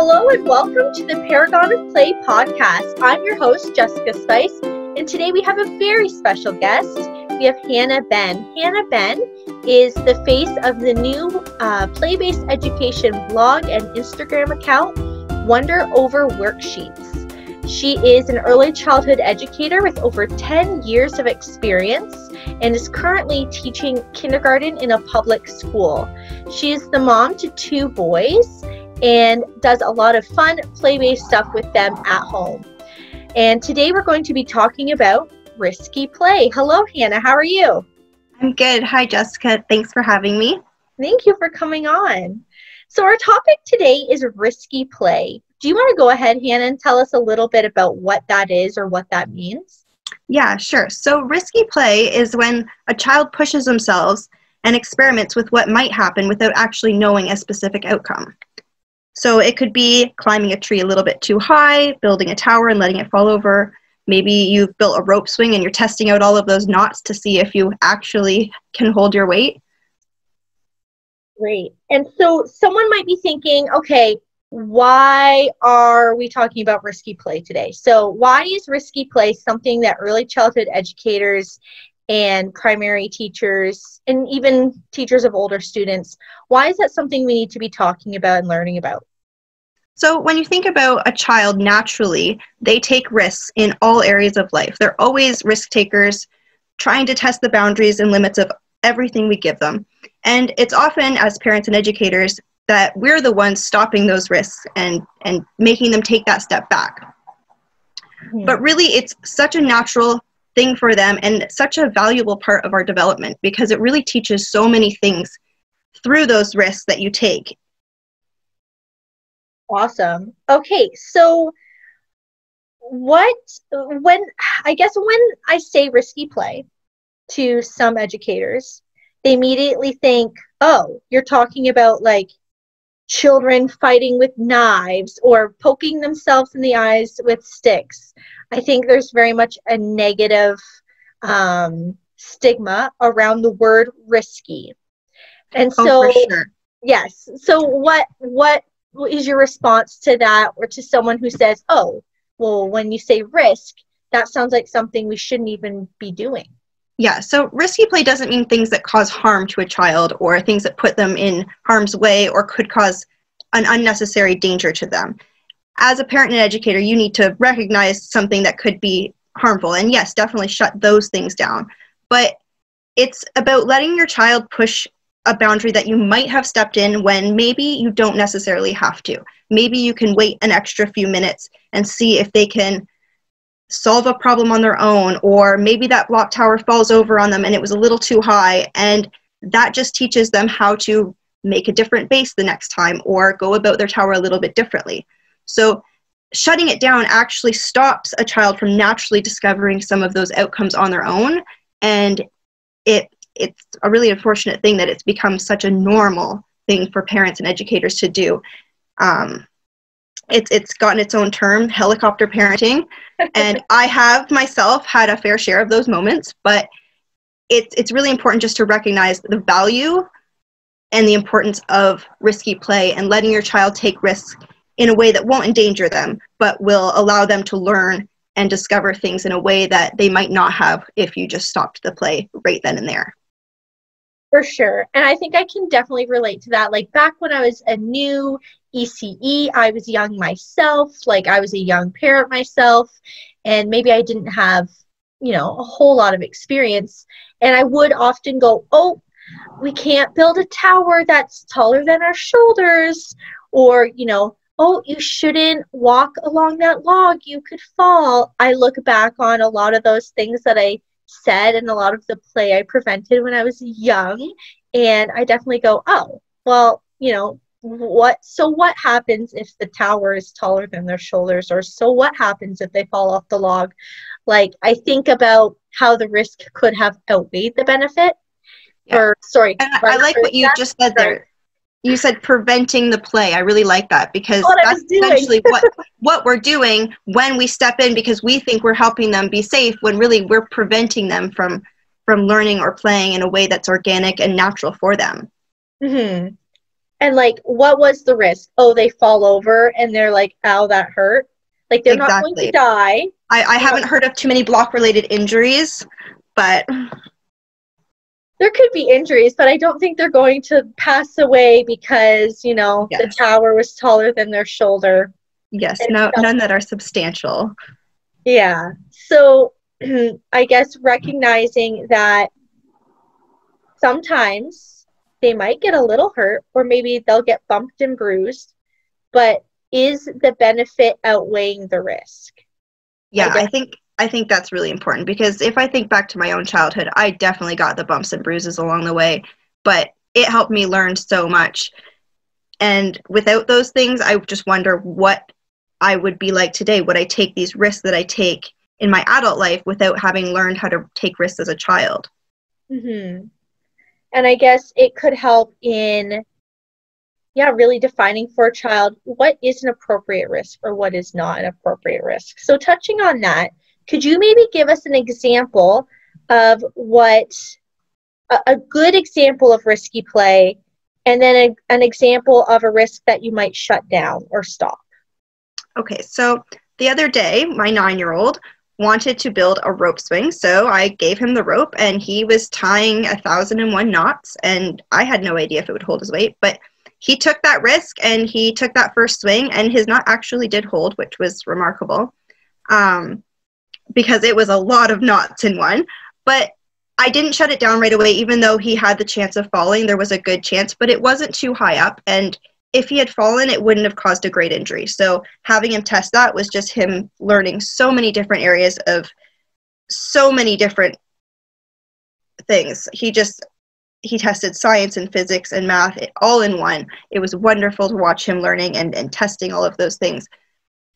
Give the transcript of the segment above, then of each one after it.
Hello and welcome to the Paragon of Play podcast. I'm your host, Jessica Spice, and today we have a very special guest. We have Hannah Benn. Hannah Benn is the face of the new play-based education blog and Instagram account, Wonder Over Worksheets. She is an early childhood educator with over 10 years of experience and is currently teaching kindergarten in a public school. She is the mom to 2 boys and does a lot of fun play-based stuff with them at home. And today we're going to be talking about risky play. Hello, Hannah. How are you? I'm good. Hi, Jessica. Thanks for having me. Thank you for coming on. So our topic today is risky play. Do you want to go ahead, Hannah, and tell us a little bit about what that is or what that means? Yeah, sure. So risky play is when a child pushes themselves and experiments with what might happen without actually knowing a specific outcome. So it could be climbing a tree a little bit too high, building a tower and letting it fall over. Maybe you've built a rope swing and you're testing out all of those knots to see if you actually can hold your weight. Great. And so someone might be thinking, okay, why are we talking about risky play today? So why is risky play something that early childhood educators and primary teachers and even teachers of older students, why is that something we need to be talking about and learning about? So when you think about a child, naturally, they take risks in all areas of life. They're always risk takers, trying to test the boundaries and limits of everything we give them. And it's often, as parents and educators, that we're the ones stopping those risks and making them take that step back. Mm-hmm. But really, it's such a natural thing for them and such a valuable part of our development because it really teaches so many things through those risks that you take. Awesome. Okay, so when I say risky play to some educators, they immediately think, oh, you're talking about like children fighting with knives or poking themselves in the eyes with sticks. I think there's very much a negative stigma around the word risky. And so, for sure. Yes. So what is your response to that, or to someone who says, oh, well, when you say risk, that sounds like something we shouldn't even be doing? Yeah, so risky play doesn't mean things that cause harm to a child or things that put them in harm's way or could cause an unnecessary danger to them. As a parent and educator, you need to recognize something that could be harmful. And yes, definitely shut those things down. But it's about letting your child push a boundary that you might have stepped in when maybe you don't necessarily have to. Maybe you can wait an extra few minutes and see if they can solve a problem on their own, or maybe that block tower falls over on them and it was a little too high, and that just teaches them how to make a different base the next time or go about their tower a little bit differently. So shutting it down actually stops a child from naturally discovering some of those outcomes on their own, and it's a really unfortunate thing that it's become such a normal thing for parents and educators to do. It's gotten its own term, helicopter parenting, and I have myself had a fair share of those moments, but it's really important just to recognize the value and the importance of risky play and letting your child take risks in a way that won't endanger them, but will allow them to learn and discover things in a way that they might not have if you just stopped the play right then and there. For sure. And I think I can definitely relate to that. Like back when I was a new ECE, I was young myself, like I was a young parent myself, and maybe I didn't have, a whole lot of experience. And I would often go, oh, we can't build a tower that's taller than our shoulders, or, oh, you shouldn't walk along that log, you could fall. I look back on a lot of those things that I said and a lot of the play I prevented when I was young, and I definitely go, oh, well, what happens if the tower is taller than their shoulders, or so what happens if they fall off the log? Like, I think about how the risk could have outweighed the benefit. Yeah. I like what you just said there. You said preventing the play. I really like that because that's essentially what we're doing when we step in, because we think we're helping them be safe when really we're preventing them from learning or playing in a way that's organic and natural for them. Mm-hmm. And like, what was the risk? Oh, they fall over and they're like, ow, that hurt. Like, they're not going to Exactly. die. I haven't heard of too many block-related injuries, but There could be injuries, but I don't think they're going to pass away because, the yes, tower was taller than their shoulder. yes, And no, stuff. none that are substantial. Yeah. So I guess recognizing that sometimes they might get a little hurt or maybe they'll get bumped and bruised, but is the benefit outweighing the risk? I Yeah, guess. I think that's really important because if I think back to my own childhood, I definitely got the bumps and bruises along the way, but it helped me learn so much. And without those things, I just wonder what I would be like today. Would I take these risks that I take in my adult life without having learned how to take risks as a child? Mm-hmm. And I guess it could help in, yeah, really defining for a child what is an appropriate risk or what is not an appropriate risk. So, touching on that, could you maybe give us an example of what a good example of risky play and then an example of a risk that you might shut down or stop? Okay, so the other day, my 9-year-old wanted to build a rope swing, so I gave him the rope and he was tying 1,001 knots, and I had no idea if it would hold his weight, but he took that risk and he took that first swing, and his knot actually did hold, which was remarkable, because it was a lot of knots in one. But I didn't shut it down right away, even though he had the chance of falling. There was a good chance, but it wasn't too high up, and if he had fallen, it wouldn't have caused a great injury. So having him test that was just him learning so many different areas of so many different things. He tested science and physics and math all in one. It was wonderful to watch him learning and testing all of those things.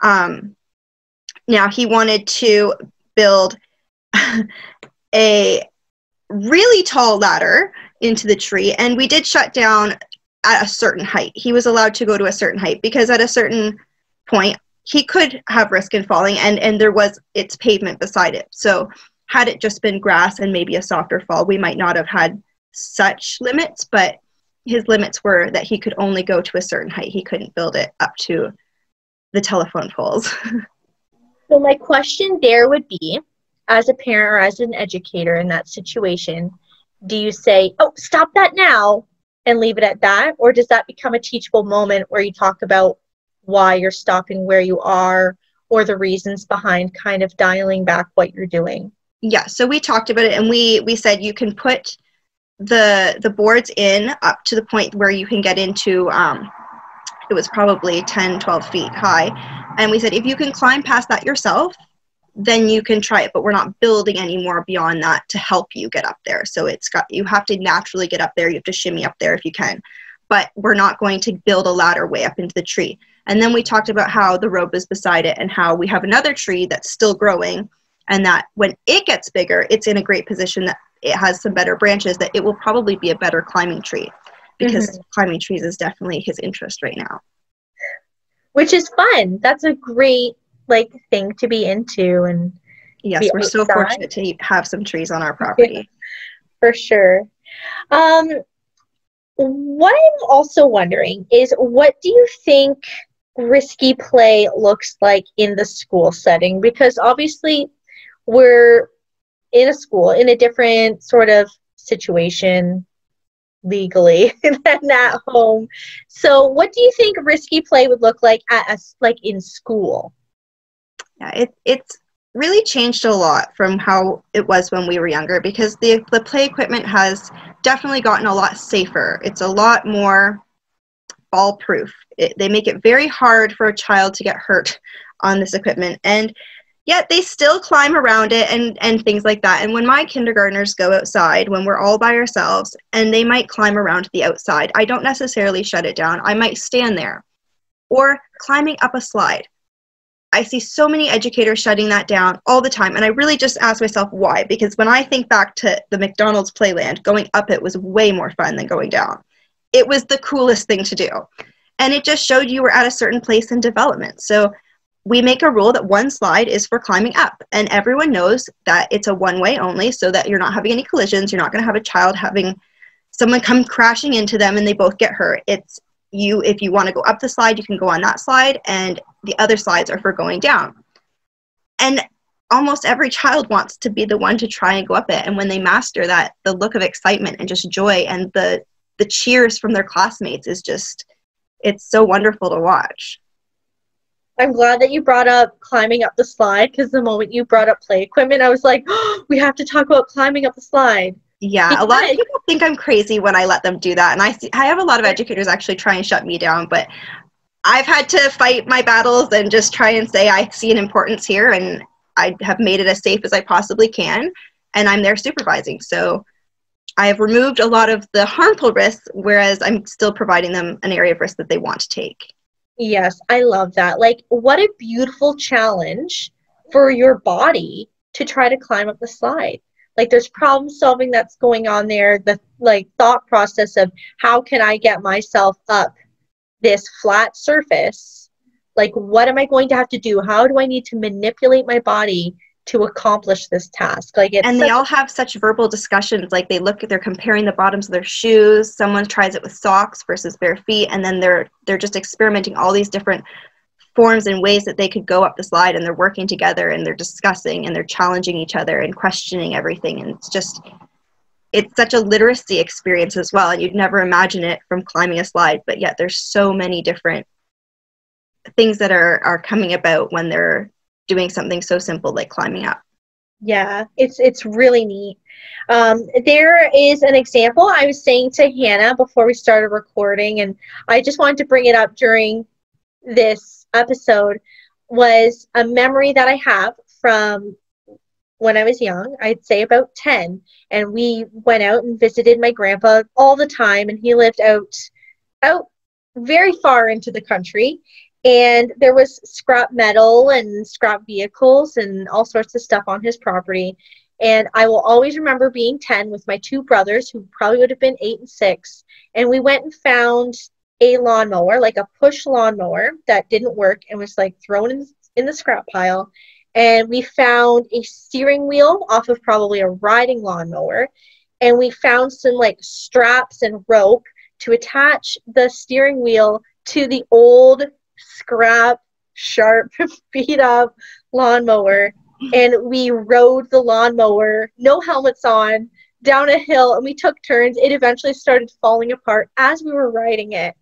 Now he wanted to build a really tall ladder into the tree, and we did shut down at a certain height. He was allowed to go to a certain height because at a certain point he could have risk in falling, and there was its pavement beside it. So had it just been grass and maybe a softer fall, we might not have had such limits, but his limits were that he could only go to a certain height. He couldn't build it up to the telephone poles. So, my question there would be, as a parent or as an educator in that situation, do you say, oh, stop that now and leave it at that? Or does that become a teachable moment where you talk about why you're stopping where you are or the reasons behind kind of dialing back what you're doing? Yeah, so we talked about it, and we said you can put the boards in up to the point where you can get into, it was probably 10, 12 feet high. And we said, if you can climb past that yourself, then you can try it, but we're not building any more beyond that to help you get up there. So you have to naturally get up there. You have to shimmy up there if you can, but we're not going to build a ladder way up into the tree. And then we talked about how the rope is beside it and how we have another tree that's still growing, and that when it gets bigger, it's in a great position that it has some better branches, that it will probably be a better climbing tree, because climbing trees is definitely his interest right now. Which is fun. That's a great thing to be into and yes, be we're outside. So fortunate to have some trees on our property. Yeah, for sure. What I'm also wondering is, what do you think risky play looks like in the school setting? Because obviously we're in a school in a different sort of situation legally than at home. So what do you think risky play would look like in school? Yeah, it's really changed a lot from how it was when we were younger, because the play equipment has definitely gotten a lot safer. It's a lot more fall proof. They make it very hard for a child to get hurt on this equipment, and yet they still climb around it and things like that. And when my kindergartners go outside, when we're all by ourselves, and they might climb around the outside, I don't necessarily shut it down. I might stand there. Or climbing up a slide. I see so many educators shutting that down all the time, and I really just ask myself why. Because when I think back to the McDonald's Playland, going up it was way more fun than going down. It was the coolest thing to do. And it just showed you were at a certain place in development. So we make a rule that one slide is for climbing up, and everyone knows that it's a one-way only, so that you're not having any collisions. You're not going to have a child having someone come crashing into them and they both get hurt. if you want to go up the slide, you can go on that slide, and the other slides are for going down. And almost every child wants to be the one to try and go up it. And when they master that, the look of excitement and just joy and the cheers from their classmates is just, it's so wonderful to watch. I'm glad that you brought up climbing up the slide, because the moment you brought up play equipment, I was like, oh, we have to talk about climbing up the slide. Yeah, because a lot of people think I'm crazy when I let them do that. And I have a lot of educators actually try and shut me down, but I've had to fight my battles and just try and say I see an importance here, and I have made it as safe as I possibly can, and I'm there supervising. So I have removed a lot of the harmful risks, whereas I'm still providing them an area of risk that they want to take. Yes, I love that. Like, what a beautiful challenge for your body to try to climb up the slide. Like, there's problem solving that's going on there. The thought process of how can I get myself up this flat surface? Like, what am I going to have to do? How do I need to manipulate my body to accomplish this task? Like, it's and they all have such verbal discussions. Like, they're comparing the bottoms of their shoes. Someone tries it with socks versus bare feet, and then they're just experimenting all these different forms and ways that they could go up the slide, and they're working together, and they're discussing, and they're challenging each other and questioning everything. And it's such a literacy experience as well, and you'd never imagine it from climbing a slide, but yet there's so many different things that are coming about when they're doing something so simple like climbing up. Yeah, it's really neat. There is an example I was saying to Hannah before we started recording, and I just wanted to bring it up during this episode, was a memory that I have from when I was young. I'd say about 10, and we went out and visited my grandpa all the time, and he lived out very far into the country, and there was scrap metal and scrap vehicles and all sorts of stuff on his property. And I will always remember being 10 with my two brothers, who probably would have been 8 and 6, and we went and found a lawnmower, like a push lawnmower that didn't work and was like thrown in the scrap pile. And we found a steering wheel off of probably a riding lawnmower, and we found some like straps and rope to attach the steering wheel to the old scrap, sharp, beat up lawnmower. And we rode the lawnmower, no helmets on, down a hill, and we took turns. It eventually started falling apart as we were riding it.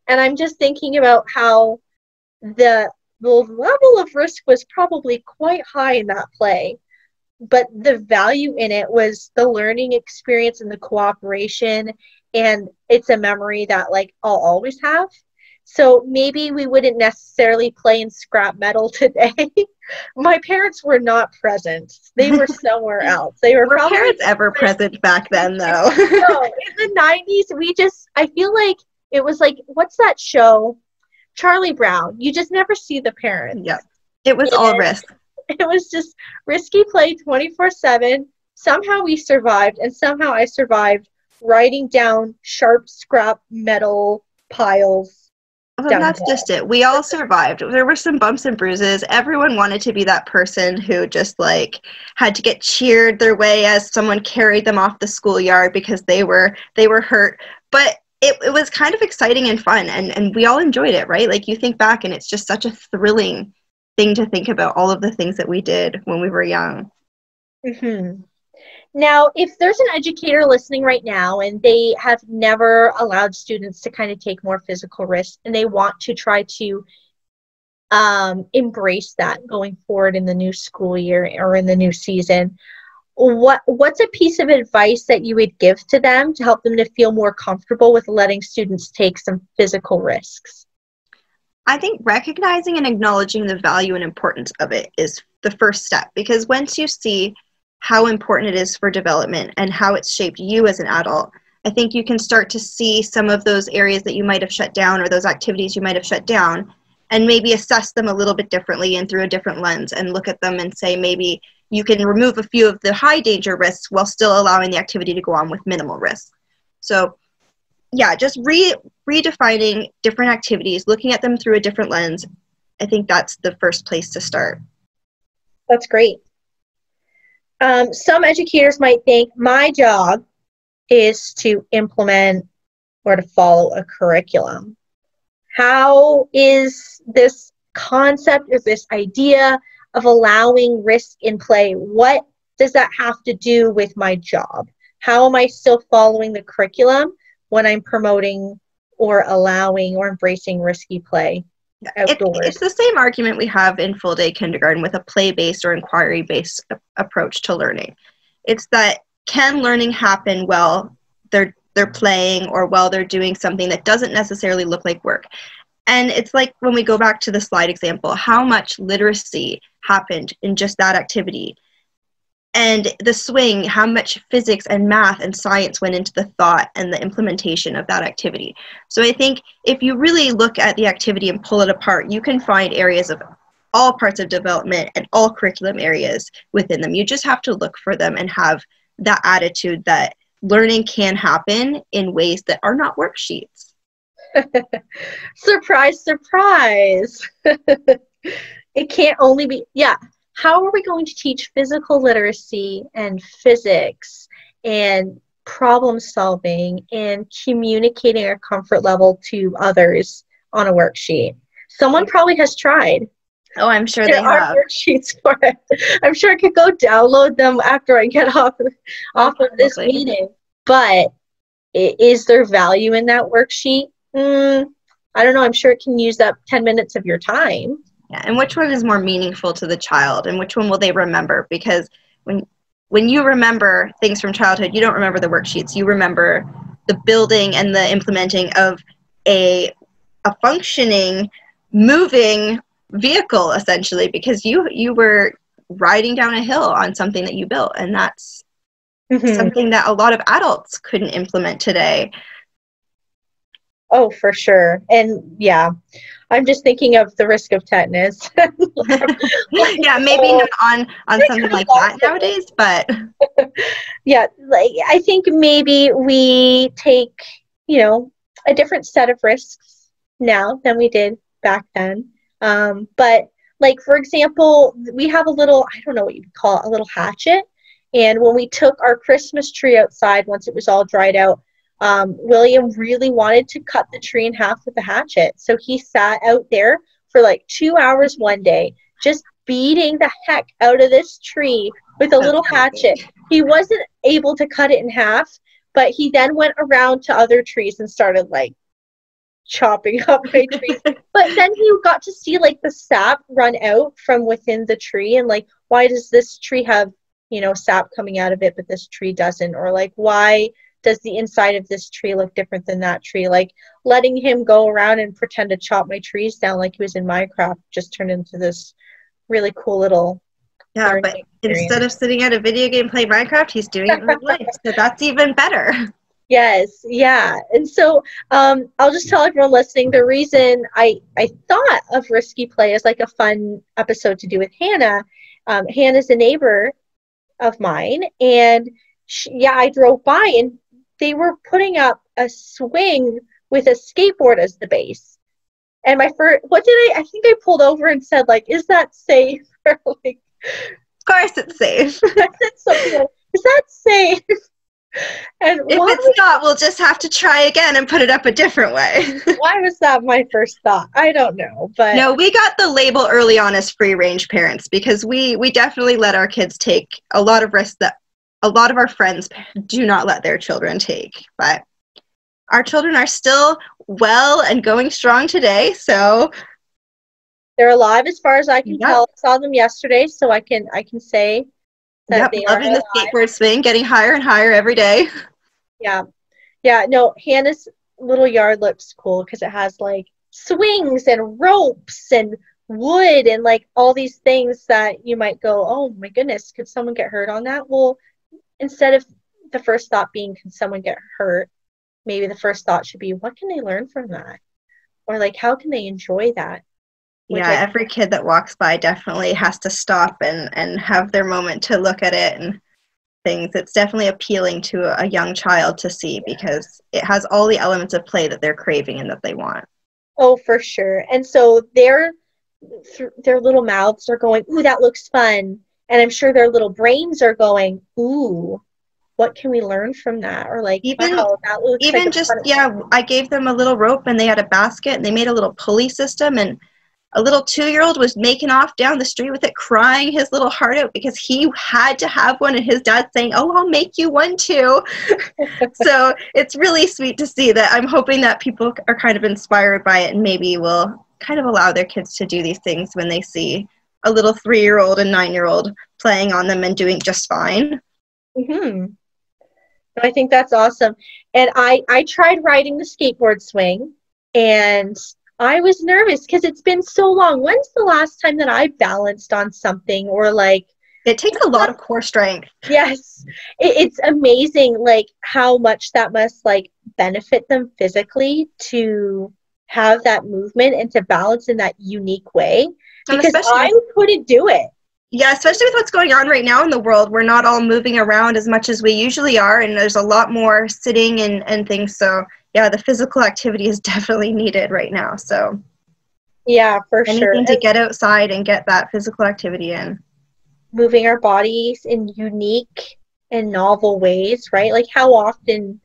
And I'm just thinking about how the level of risk was probably quite high in that play, but the value in it was the learning experience and the cooperation, and it's a memory that like I'll always have. So maybe we wouldn't necessarily play in scrap metal today. My parents were not present. They were somewhere else. They were probably parents ever present back then, though? No, in the 90s, I feel like it was like, what's that show? Charlie Brown. You just never see the parents. Yeah, it was all risk. It was just risky play 24/7. Somehow we survived, and somehow I survived writing down sharp scrap metal piles. Well, that's just it. We all survived. There were some bumps and bruises. Everyone wanted to be that person who just like had to get cheered their way as someone carried them off the schoolyard because they were hurt. But it was kind of exciting and fun, and we all enjoyed it, right? Like, you think back and it's just such a thrilling thing to think about all of the things that we did when we were young. Mm-hmm. Now, if there's an educator listening right now and they have never allowed students to kind of take more physical risks, and they want to try to embrace that going forward in the new school year or in the new season, what's a piece of advice that you would give to them to help them to feel more comfortable with letting students take some physical risks? I think recognizing and acknowledging the value and importance of it is the first step, because once you see how important it is for development and how it's shaped you as an adult, I think you can start to see some of those areas that you might have shut down or those activities you might have shut down, and maybe assess them a little bit differently and through a different lens, and look at them and say maybe you can remove a few of the high danger risks while still allowing the activity to go on with minimal risk. So yeah, just redefining different activities, looking at them through a different lens. I think that's the first place to start. That's great. Some educators might think my job is to implement or to follow a curriculum. How is this concept or this idea of allowing risk in play, what does that have to do with my job? How am I still following the curriculum when I'm promoting or allowing or embracing risky play outdoors? It's the same argument we have in full day kindergarten with a play-based or inquiry-based approach to learning. It's that, can learning happen while they're playing or while they're doing something that doesn't necessarily look like work? And it's like when we go back to the slide example, how much literacy happened in just that activity? And the swing, how much physics and math and science went into the thought and the implementation of that activity. So I think if you really look at the activity and pull it apart, you can find areas of all parts of development and all curriculum areas within them. You just have to look for them and have that attitude that learning can happen in ways that are not worksheets. Surprise, surprise. It can't only be, yeah. How are we going to teach physical literacy and physics and problem solving and communicating our comfort level to others on a worksheet? Someone probably has tried. Oh, I'm sure there they have. There are worksheets for it. I'm sure I could go download them after I get off of this meeting. But is there value in that worksheet? I don't know. I'm sure it can use up 10 minutes of your time. Yeah, and which one is more meaningful to the child, and which one will they remember? Because when you remember things from childhood, you don't remember the worksheets. You remember the building and the implementing of a functioning, moving vehicle, essentially, because you were riding down a hill on something that you built, and that's something that a lot of adults couldn't implement today. Oh, for sure. And yeah, I'm just thinking of the risk of tetanus. Yeah, maybe not on something like that nowadays, but yeah, like I think maybe we take, a different set of risks now than we did back then. But like, for example, we have a little, I don't know what you'd call it, a little hatchet. And when we took our Christmas tree outside, once it was all dried out, William really wanted to cut the tree in half with a hatchet. So he sat out there for like 2 hours one day, just beating the heck out of this tree with a little hatchet. He wasn't able to cut it in half, but he then went around to other trees and started like chopping up my trees. But then he got to see like the sap run out from within the tree, and like, why does this tree have, sap coming out of it, but this tree doesn't? Or like, why does the inside of this tree look different than that tree? Like, letting him go around and pretend to chop my trees down like he was in Minecraft just turned into this really cool little but instead of sitting at a video game playing Minecraft, he's doing it in real life. So that's even better. Yes, yeah. And so I'll just tell everyone listening, the reason I thought of Risky Play as like a fun episode to do with Hannah. Hannah's a neighbor of mine, and I drove by and they were putting up a swing with a skateboard as the base. And my first, I think I pulled over and said, like, is that safe? Or like, of course it's safe. I said something like, is that safe? And if it's not, we'll just have to try again and put it up a different way. Why was that my first thought? I don't know. But no, we got the label early on as free range parents because we definitely let our kids take a lot of risks that a lot of our friends do not let their children take. But our children are still well and going strong today, so they're alive as far as I can tell. I saw them yesterday, so I can say that they loving the skateboard swing, getting higher and higher every day. Yeah. No, Hannah's little yard looks cool because it has like swings and ropes and wood and like all these things that you might go, oh my goodness, could someone get hurt on that? Well, instead of the first thought being, can someone get hurt? Maybe the first thought should be, what can they learn from that? Or like, how can they enjoy that? Every kid that walks by definitely has to stop and have their moment to look at it and things. It's definitely appealing to a young child to see because it has all the elements of play that they're craving and that they want. Oh, for sure. And so their little mouths are going, ooh, that looks fun. And I'm sure their little brains are going, ooh, what can we learn from that? Or like, Even wow, that looks like even a just fun. yeah, I gave them a little rope and they had a basket and they made a little pulley system, and a little 2-year-old was making off down the street with it, crying his little heart out because he had to have one, and his dad saying, "Oh, I'll make you one too." So it's really sweet to see that. I'm hoping that people are kind of inspired by it and maybe will kind of allow their kids to do these things when they see a little 3-year-old and 9-year-old playing on them and doing just fine. Mm-hmm. I think that's awesome. And I tried riding the skateboard swing, and I was nervous because it's been so long. When's the last time that I balanced on something, or like, It takes a lot of core strength. yes, it's amazing like how much that must like benefit them physically to have that movement and to balance in that unique way, And because especially I couldn't do it. yeah, especially with what's going on right now in the world. We're not all moving around as much as we usually are, and there's a lot more sitting and things. So yeah, the physical activity is definitely needed right now. So Yeah, for sure. anything to And get outside and get that physical activity in. moving our bodies in unique and novel ways, right? Like how often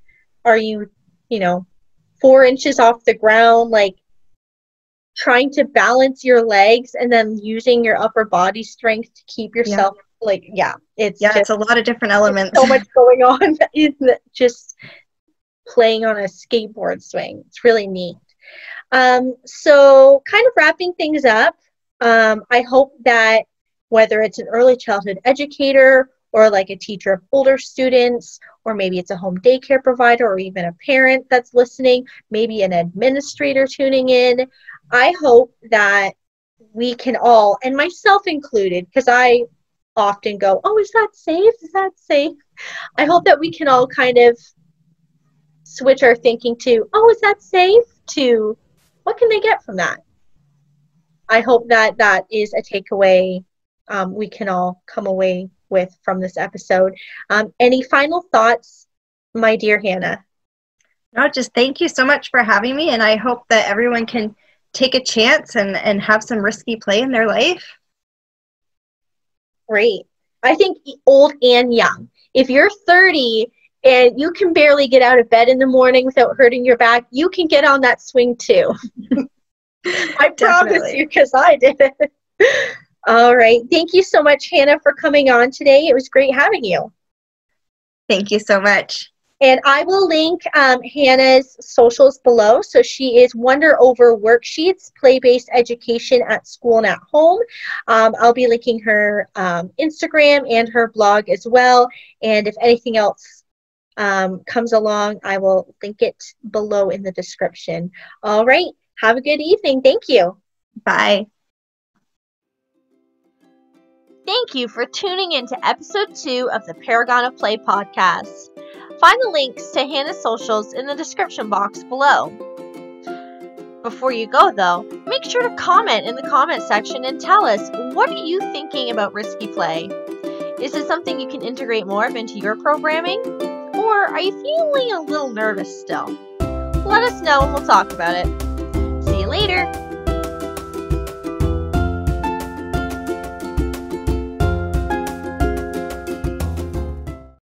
are you, 4 inches off the ground, like trying to balance your legs and then using your upper body strength to keep Yeah. yourself like, yeah, it's Yeah, just it's a lot of different elements. so much going on in just playing on a skateboard swing. It's really neat. So kind of wrapping things up, I hope that whether it's an early childhood educator or like a teacher of older students, or maybe it's a home daycare provider or even a parent that's listening, maybe an administrator tuning in, I hope that we can all, and myself included, because I often go, oh, is that safe? Is that safe? I hope that we can all kind of switch our thinking to, oh, is that safe? To what can they get from that? I hope that that is a takeaway we can all come away with from this episode. Any final thoughts, my dear Hannah? No, just thank you so much for having me, and I hope that everyone can take a chance and have some risky play in their life. Great. I think old and young. If you're 30 and you can barely get out of bed in the morning without hurting your back, you can get on that swing too. I promise you, because I did it. All right. Thank you so much, Hannah, for coming on today. It was great having you. Thank you so much. And I will link Hannah's socials below. So she is Wonder Over Worksheets, Play-Based Education at School and at Home. I'll be linking her Instagram and her blog as well. And if anything else comes along, I will link it below in the description. All right. Have a good evening. Thank you. Bye. Thank you for tuning in to episode 2 of the Paragon of Play podcast. Find the links to Hannah's socials in the description box below. Before you go though, make sure to comment in the comment section and tell us, what are you thinking about risky play? Is it something you can integrate more of into your programming? Or are you feeling a little nervous still? Let us know and we'll talk about it. See you later!